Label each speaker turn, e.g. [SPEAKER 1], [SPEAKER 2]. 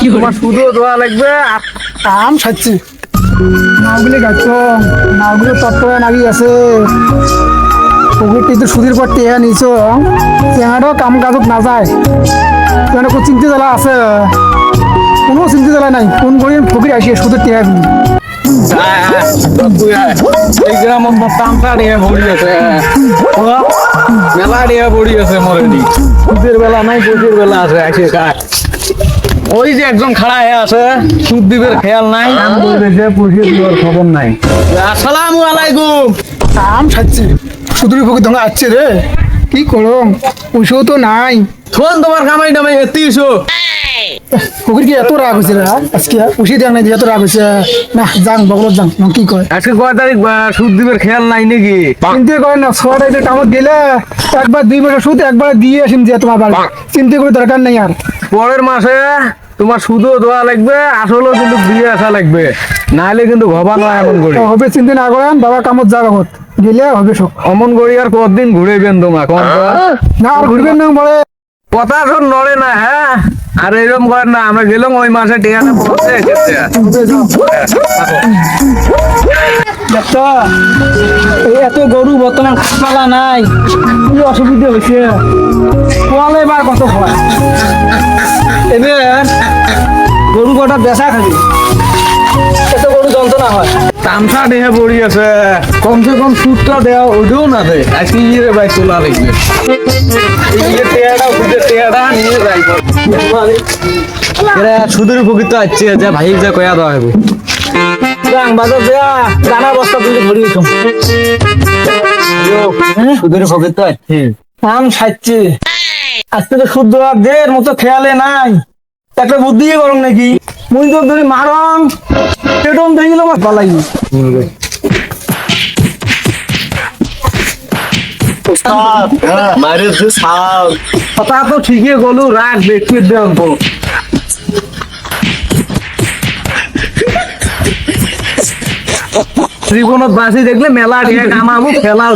[SPEAKER 1] তোমার শুধু দোয়া লাগবে
[SPEAKER 2] আম খাচ্ছি নাগুলি গাছ নাগুলো তত্ত্ব নাগি আছে পুকুরটি তো সুদির পর টেয়া নিছ টেঙাটাও কাম কাজত না যায় কেন চিন্তা জ্বালা আছে কোনো চিন্তা জ্বালা নাই কোন করে ফকির আসিয়ে সুদের টেয়া দিই
[SPEAKER 1] এই গ্রামের তামটা নিয়ে ভরি আছে মেলা নিয়ে ভরি আছে মরেনি সুদের বেলা নাই বসের বেলা আছে এসে খায় ওই যে একজন খাড়া হয়ে আছে সুদ দিবের খেয়াল নাই বসে দেওয়ার খবর নাই আসসালামু আলাইকুম
[SPEAKER 2] আম খাচ্ছি সুদুরি ফকির ধঙ্গা আসছে রে কি করম পয়সাও তো নাই
[SPEAKER 1] শোন তোমার কামাই টামাই এতিশো
[SPEAKER 2] ফকির কি এত রাগ হয়েছে রে আজকে উঠে দেখ নাই এত রাগ হয়েছে না যাং বগলত যাং না কি কয়
[SPEAKER 1] আজকে কয় তারিখ সুদ দিবের খেয়াল নাই নাকি
[SPEAKER 2] চিন্তা করে না ছয় তারিখে কামত গেলে একবার 2 মাসের সুদ একবার দিয়ে আসিম যে তোমার বাড়ি চিন্তা করে দরকার নেই আর
[SPEAKER 1] পরের মাসে তোমার সুদও দেওয়া লাগবে আসলেও কিন্তু দিয়ে আসা লাগবে নাহলে কিন্তু ভবা নয় এমন করি
[SPEAKER 2] হবে চিন্তা না করেন বাবা কামত যাবে হত গেলে হবে সব
[SPEAKER 1] অমন করি আর কতদিন ঘুরেবেন তোমার
[SPEAKER 2] না আর ঘুরবেন না বলে
[SPEAKER 1] কথা শোন নড়ে না হ্যাঁ আর এরকম করেন না আমরা গেলাম ওই মাসে টিকাটা পড়ছে
[SPEAKER 2] এই এত গরু বর্তমান খালা নাই কি অসুবিধা হয়েছে কোয়ালে এবার কত হয় এবার গরু কটা বেচা খাবি এত গরু যন্ত্রণা হয়
[SPEAKER 1] তামসা দেহে পড়ি আছে কমসে কম সুদটা দেওয়া ওইটাও না দে আজকে ইয়ে ভাই তোলা লাগবে সুদের প্রকৃত আছে যে ভাই যা কয়া দেওয়া হবে
[SPEAKER 2] বাজার দেয়া দানা বস্তা তুলে ধরি
[SPEAKER 1] সুদের প্রকৃত আছে
[SPEAKER 2] আম খাচ্ছি আজকে তো শুদ্ধ দের মতো খেয়ালে নাই একটা বুদ্ধি করম নাকি মুই তো ধরে মারম পেটন দেখে গেল আমার পালাই
[SPEAKER 1] কথা তো ঠিকই গলু রাখ ব্যক্তির দেন তো জীবনত বাঁচি দেখলে মেলা দিয়ে কামাবো খেলা